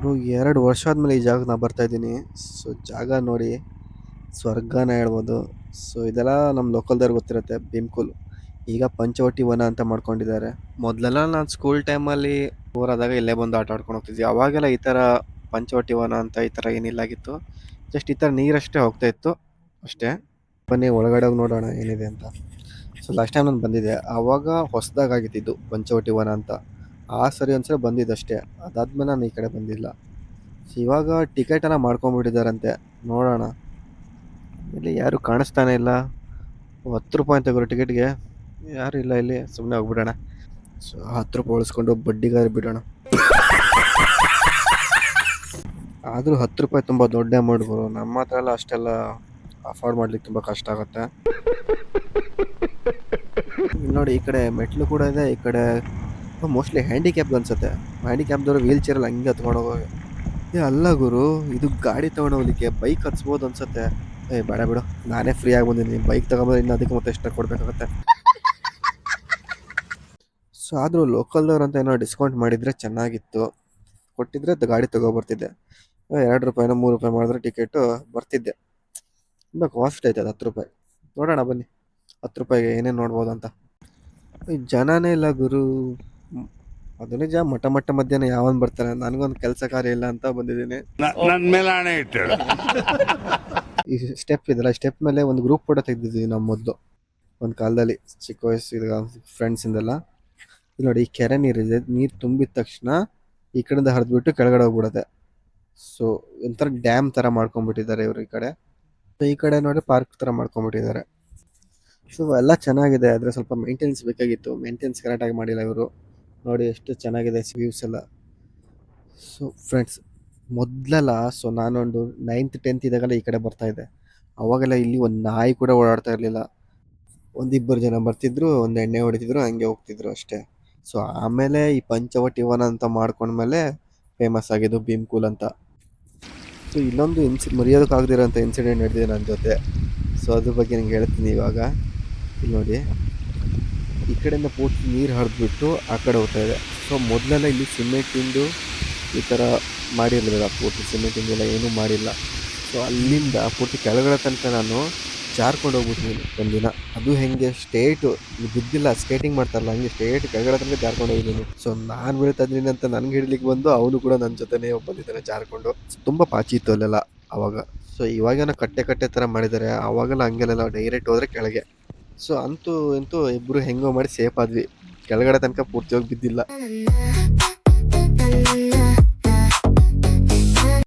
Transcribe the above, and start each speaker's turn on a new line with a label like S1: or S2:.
S1: Bro 2 ವರ್ಷ ಆದ್ಮೇಲೆ ಈ ಜಾಗಕ್ಕೆ ನಾ ಬರ್ತಾ ಇದ್ದೀನಿ. ಸೊ ಜಾಗ ನೋಡಿ ಸ್ವರ್ಗನೇ ಹೇಳ್ಬೋದು. ಸೊ ಇದೆಲ್ಲ ನಮ್ಮ ಲೋಕಲ್ದವ್ರಿಗೆ ಗೊತ್ತಿರುತ್ತೆ ಭೀಮ್ಕುಲ್. ಈಗ ಪಂಚವಟಿ ವನ ಅಂತ ಮಾಡ್ಕೊಂಡಿದ್ದಾರೆ. ಮೊದಲೆಲ್ಲ ನಾನು ಸ್ಕೂಲ್ ಟೈಮಲ್ಲಿ ಊರಾದಾಗ ಇಲ್ಲೇ ಬಂದು ಆಟ ಆಡ್ಕೊಂಡು ಹೋಗ್ತಿದ್ವಿ. ಅವಾಗೆಲ್ಲ ಈ ಥರ ಪಂಚವಟಿ ವನ ಅಂತ ಈ ಥರ ಏನಿಲ್ಲಾಗಿತ್ತು. ಜಸ್ಟ್ ಈ ಥರ ನೀರಷ್ಟೇ ಹೋಗ್ತಾ ಇತ್ತು ಅಷ್ಟೇ. ಬನ್ನಿ ಒಳಗಡೆ ಹೋಗಿ ನೋಡೋಣ ಏನಿದೆ ಅಂತ. ಸೊ ಲಾಸ್ಟ್ ಟೈಮ್ ನಾನು ಬಂದಿದ್ದೆ, ಆವಾಗ ಹೊಸದಾಗಿತ್ತಿದ್ದು ಪಂಚವಟಿ ವನ ಅಂತ. ಆ ಸರಿ ಒಂದ್ಸಲ ಬಂದಿದ್ದಷ್ಟೇ, ಅದಾದ್ಮೇಲೆ ನಾನು ಈ ಕಡೆ ಬಂದಿಲ್ಲ. ಇವಾಗ ಟಿಕೆಟ್ ಎಲ್ಲ ಮಾಡ್ಕೊಂಡ್ಬಿಟ್ಟಿದ್ದಾರಂತೆ, ನೋಡೋಣ. ಇಲ್ಲಿ ಯಾರು ಕಾಣಿಸ್ತಾನೆ ಇಲ್ಲ. 10 ರೂಪಾಯಿ ಅಂತ ಗುರು ಟಿಕೆಟ್ಗೆ. ಯಾರು ಇಲ್ಲ ಇಲ್ಲಿ, ಸುಮ್ಮನೆ ಹೋಗ್ಬಿಡೋಣ. ಸೊ 10 ರೂಪಾಯಿ ಉಳಿಸ್ಕೊಂಡು ಬಡ್ಡಿಗಾರ ಬಿಡೋಣ. ಆದರೂ 10 ರೂಪಾಯಿ ತುಂಬ ದೊಡ್ಡ ಅಮೌಂಟ್ ಗುರು. ನಮ್ಮ ಹತ್ರ ಎಲ್ಲ ಅಷ್ಟೆಲ್ಲ ಅಫೋರ್ಡ್ ಮಾಡ್ಲಿಕ್ಕೆ ತುಂಬ ಕಷ್ಟ ಆಗುತ್ತೆ. ಇಲ್ಲಿ ನೋಡಿ, ಈ ಕಡೆ ಮೆಟ್ಲು ಕೂಡ ಇದೆ. ಈ ಕಡೆ ಮೋಸ್ಟ್ಲಿ ಹ್ಯಾಂಡಿಕ್ಯಾಪ್ ಅನ್ಸುತ್ತೆ. ಹ್ಯಾಂಡಿಕ್ಯಾಪ್ದವರು ವೀಲ್ ಚೇರಲ್ಲಿ ಹಂಗೆ ಹತ್ಕೊಂಡು ಹೋಗೋದು. ಅಲ್ಲ ಗುರು, ಇದು ಗಾಡಿ ತಗೊಂಡು ಹೋಗ್ಲಿಕ್ಕೆ ಬೈಕ್ ಹತ್ಸ್ಬೋದು ಅನ್ಸುತ್ತೆ. ಬೇಡ ಬಿಡು, ನಾನೇ ಫ್ರೀ ಆಗಿ ಬಂದಿದ್ದೀನಿ. ಬೈಕ್ ತಗೊಂಡ್ರೆ ಇನ್ನು ಅದಕ್ಕೆ ಮತ್ತೆ ಎಕ್ಸ್ಟ್ರಾ ಕೊಡ್ಬೇಕಾಗತ್ತೆ. ಸೊ ಆದರೂ ಲೋಕಲ್ದವ್ರು ಅಂತ ಏನೋ ಡಿಸ್ಕೌಂಟ್ ಮಾಡಿದ್ರೆ ಚೆನ್ನಾಗಿತ್ತು. ಕೊಟ್ಟಿದ್ರೆ ಗಾಡಿ ತಗೊಬರ್ತಿದ್ದೆ. 2 ರೂಪಾಯಿನೋ 3 ರೂಪಾಯಿ ಮಾಡಿದ್ರೆ ಟಿಕೆಟು ಬರ್ತಿದ್ದೆ. ತುಂಬ ಕಾಸ್ಟ್ ಐತೆ ಅದು 10 ರೂಪಾಯಿ. ನೋಡೋಣ ಬನ್ನಿ 10 ರೂಪಾಯಿಗೆ ಏನೇನು ನೋಡ್ಬೋದು ಅಂತ. ಜನನೇ ಇಲ್ಲ ಗುರು. ಅದು ನಿಜ, ಮಟ್ಟ ಮಧ್ಯಾಹ್ನ ಯಾವನ್ ಬರ್ತಾನೆ. ನನಗೊಂದು ಕೆಲಸ ಕಾರ್ಯ ಇಲ್ಲ ಅಂತ ಬಂದಿದ್ದೀನಿ. ಈ ಸ್ಟೆಪ್ ಇದೆಲ್ಲ, ಸ್ಟೆಪ್ ಮೇಲೆ ಒಂದು ಗ್ರೂಪ್ ಫೋಟೋ ತೆಗೆದಿದ್ವಿ ನಾವು ಮೊದಲು ಒಂದು ಕಾಲದಲ್ಲಿ, ಚಿಕ್ಕ ವಯಸ್ಸು ಫ್ರೆಂಡ್ಸಿಂದೆಲ್ಲ. ಇಲ್ಲಿ ನೋಡಿ, ಈ ಕೆರೆ ನೀರಿದೆ. ನೀರು ತುಂಬಿದ ತಕ್ಷಣ ಈ ಕಡೆಯಿಂದ ಹರಿದ್ಬಿಟ್ಟು ಕೆಳಗಡೆ ಹೋಗ್ಬಿಡುತ್ತೆ. ಸೊ ಒಂಥರ ಡ್ಯಾಮ್ ಥರ ಮಾಡ್ಕೊಂಡ್ಬಿಟ್ಟಿದ್ದಾರೆ ಇವರು ಈ ಕಡೆ. ಈ ಕಡೆ ನೋಡಿ ಪಾರ್ಕ್ ಥರ ಮಾಡ್ಕೊಂಡ್ಬಿಟ್ಟಿದ್ದಾರೆ. ಸೊ ಎಲ್ಲ ಚೆನ್ನಾಗಿದೆ, ಆದರೆ ಸ್ವಲ್ಪ ಮೇಂಟೆನೆನ್ಸ್ ಬೇಕಾಗಿತ್ತು. ಮೇಂಟೆನೆನ್ಸ್ ಕರೆಕ್ಟಾಗಿ ಮಾಡಿಲ್ಲ ಇವರು. ನೋಡಿ ಎಷ್ಟು ಚೆನ್ನಾಗಿದೆ ವ್ಯೂಸ್ ಎಲ್ಲ. ಸೊ ಫ್ರೆಂಡ್ಸ್, ಮೊದಲೆಲ್ಲ ನಾನೊಂದು 9th 10th ಇದ್ದಾಗೆಲ್ಲ ಈ ಕಡೆ ಬರ್ತಾ ಇದ್ದೆ. ಅವಾಗೆಲ್ಲ ಇಲ್ಲಿ ಒಂದು ನಾಯಿ ಕೂಡ ಓಡಾಡ್ತಾ ಇರಲಿಲ್ಲ. ಒಂದಿಬ್ಬರು ಜನ ಬರ್ತಿದ್ರು, ಒಂದು ಎಣ್ಣೆ ಹೊಡಿತಿದ್ರು, ಹಂಗೆ ಹೋಗ್ತಿದ್ರು ಅಷ್ಟೇ. ಸೊ ಆಮೇಲೆ ಈ ಪಂಚವಟಿ ವನ ಅಂತ ಮಾಡ್ಕೊಂಡ್ಮೇಲೆ ಫೇಮಸ್ ಆಗಿದ್ದು ಭೀಮ್ಕುಲ್ ಅಂತ. ಸೊ ಇಲ್ಲೊಂದು ಮರೆಯೋದಕ್ಕಾಗದಿರೋಂಥ ಇನ್ಸಿಡೆಂಟ್ ನಡೆದಿದೆ ನನ್ನ ಜೊತೆ. ಸೊ ಅದ್ರ ಬಗ್ಗೆ ನಿಂಗೆ ಹೇಳ್ತೀನಿ ಇವಾಗ. ಇಲ್ಲಿ ನೋಡಿ, ಈ ಕಡೆಯಿಂದ ಪೂರ್ತಿ ನೀರು ಹರಿದ್ಬಿಟ್ಟು ಆ ಕಡೆ ಹೋಗ್ತಾ ಇದೆ. ಸೊ ಮೊದಲೆಲ್ಲ ಇಲ್ಲಿ ಸಿಮೆಂಟಿಂದು ಈ ಥರ ಮಾಡಿರಲಿಲ್ಲ, ಪೂರ್ತಿ ಸಿಮೆಂಟಿಂದೆಲ್ಲ ಏನೂ ಮಾಡಿಲ್ಲ. ಸೊ ಅಲ್ಲಿಂದ ಪೂರ್ತಿ ಕೆಳಗಡೆ ತನಕ ನಾನು ಜಾರ್ಕೊಂಡು ಹೋಗ್ಬಿಟ್ಟಿದ್ದೀನಿ ಒಂದಿನ. ಅದು ಹೆಂಗೆ ಸ್ಟೇಟು ಬಿದ್ದಿಲ್ಲ, ಸ್ಕೇಟಿಂಗ್ ಮಾಡ್ತಾರಲ್ಲ ಹಂಗೆ ಸ್ಟೇಟ್ ಕೆಳಗಡೆ ತನಕ ಜಾರ್ಕೊಂಡು ಹೋಗಿದ್ದೀನಿ. ಸೊ ನಾನು ಬೀಳ್ತಾ ಇದ್ದೀನಿ ಅಂತ ನನಗೆ ಹಿಡಿಲಿಕ್ಕೆ ಬಂದು ಅವನು ಕೂಡ ನನ್ನ ಜೊತೆನೇ ಬಂದಿದ್ದಾನೆ ಜಾರ್ಕೊಂಡು. ತುಂಬ ಪಾಚಿ ಇತ್ತು ಅಲ್ಲೆಲ್ಲ ಅವಾಗ. ಸೊ ಇವಾಗೇನೋ ಕಟ್ಟೆ ಥರ ಮಾಡಿದ್ದಾರೆ, ಅವಾಗೆಲ್ಲ ಹಂಗೆಲ್ಲ ಡೈರೆಕ್ಟ್ ಹೋದರೆ ಕೆಳಗೆ. ಸೊ ಅಂತೂ ಇಬ್ಬರು ಹೆಂಗೋ ಮಾಡಿ ಸೇಫ್ ಆದ್ವಿ. ಕೆಳಗಡೆ ತನಕ ಪೂರ್ತಿ ಹೋಗಿ ಬಿದ್ದಿಲ್ಲ.